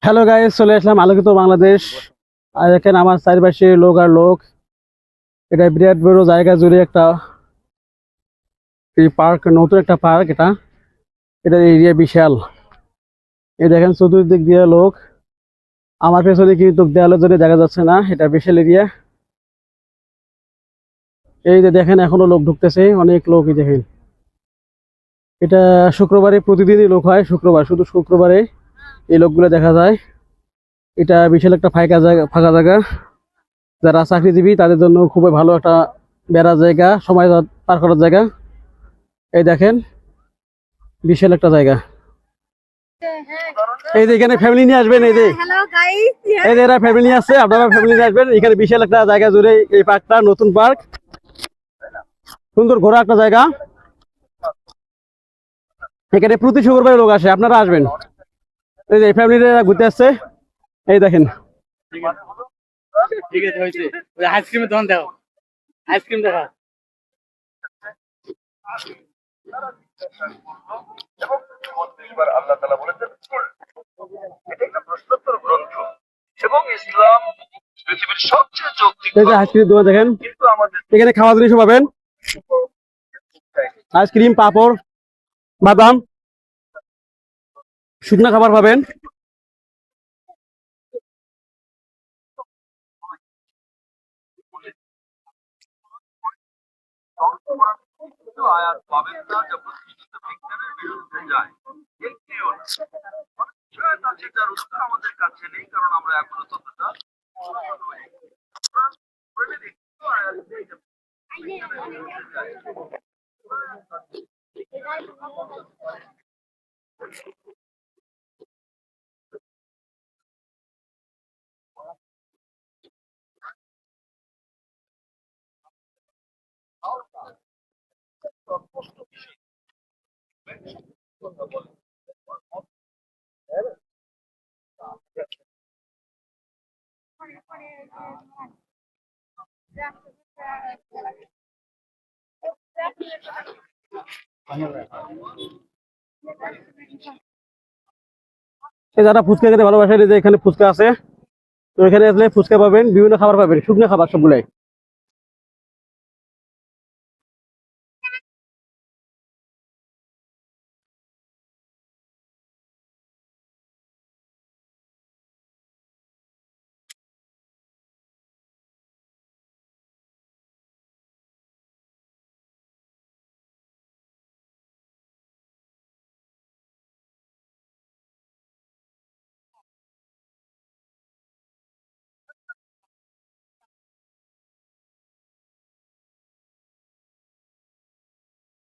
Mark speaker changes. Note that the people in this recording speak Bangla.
Speaker 1: হ্যালো গাইস, চলে আসলাম আলোকিত বাংলাদেশ। আর এখানে আমার চারপাশে লোক আর লোক। এটা বিরাট বড় জায়গা জুড়ে একটা এই পার্ক, নতুন একটা পার্ক। এটা এরিয়া বিশাল। এই দেখেন চতুর্দিক দিয়ে লোক। আমার পেছনে কিন্তু দেয়ালের জন্য দেখা যাচ্ছে না, এটা বিশাল এরিয়া। এই যে দেখেন এখনো লোক ঢুকতেছে, অনেক লোকই দেখেন। এটা শুক্রবারে প্রতিদিনই লোক হয়, শুক্রবার শুধু শুক্রবারে এই লোকগুলো দেখা যায়। এটা বিশাল একটা ফাঁকা জায়গা। যারা চাকরিজীবী তাদের জন্য খুবই ভালো একটা বেড়ার জায়গা, সময় পার করার জায়গা। এই দেখেন বিশাল একটা জায়গা। এই যে এখানে ফ্যামিলি নিয়ে আসবেন, এই যে এই যে এরা ফ্যামিলি আছে, আপনারা ফ্যামিলি নিয়ে আসবেন। এখানে বিশাল একটা জায়গা জুড়ে এই পার্কটা, নতুন পার্ক, সুন্দর ঘোরা একটা জায়গা। এখানে প্রতি শুক্রবারে লোক আসে, আপনারা আসবেন। এই যে ফ্যামিলিরা ঘুরতে আসছে, এই দেখেন।
Speaker 2: ঠিক আছে, হয়েছে। আইসক্রিমের দোকান দেখো, আইসক্রিম দেখা।
Speaker 3: আল্লাহ তাআলা বলেছেন এটা একটা প্রশ্নোত্তর গ্রন্থ এবং ইসলাম পৃথিবীর সবচেয়ে যৌক্তিক
Speaker 1: এই যে আইসক্রিম দোকান দেখেন,
Speaker 3: কিন্তু আমাদের
Speaker 1: এখানে খাওয়া জিনিস পাবেন, আইসক্রিম, পাঁপড়, বাদাম, শুকনো খাবার পাবেন।
Speaker 3: আয়াত পাবেন না যা প্রতিষ্ঠিত বিজ্ঞানের বিরুদ্ধে যায়। একটিও না। শয়তান আছে, যার উত্তর আমাদের কাছে নেই, কারণ আমরা এখনো ততটা উন্নত নই। আমরা পড়ে দেখি তো আয়াত নেই যা বিজ্ঞানের বিরুদ্ধে যায়।
Speaker 1: যারা ফুচকা খেতে ভালোবাসেন, এই যে এখানে ফুচকা আছে। তো এখানে আসলে ফুচকা পাবেন, বিভিন্ন খাবার পাবেন, শুকনো খাবার সবগুলাই।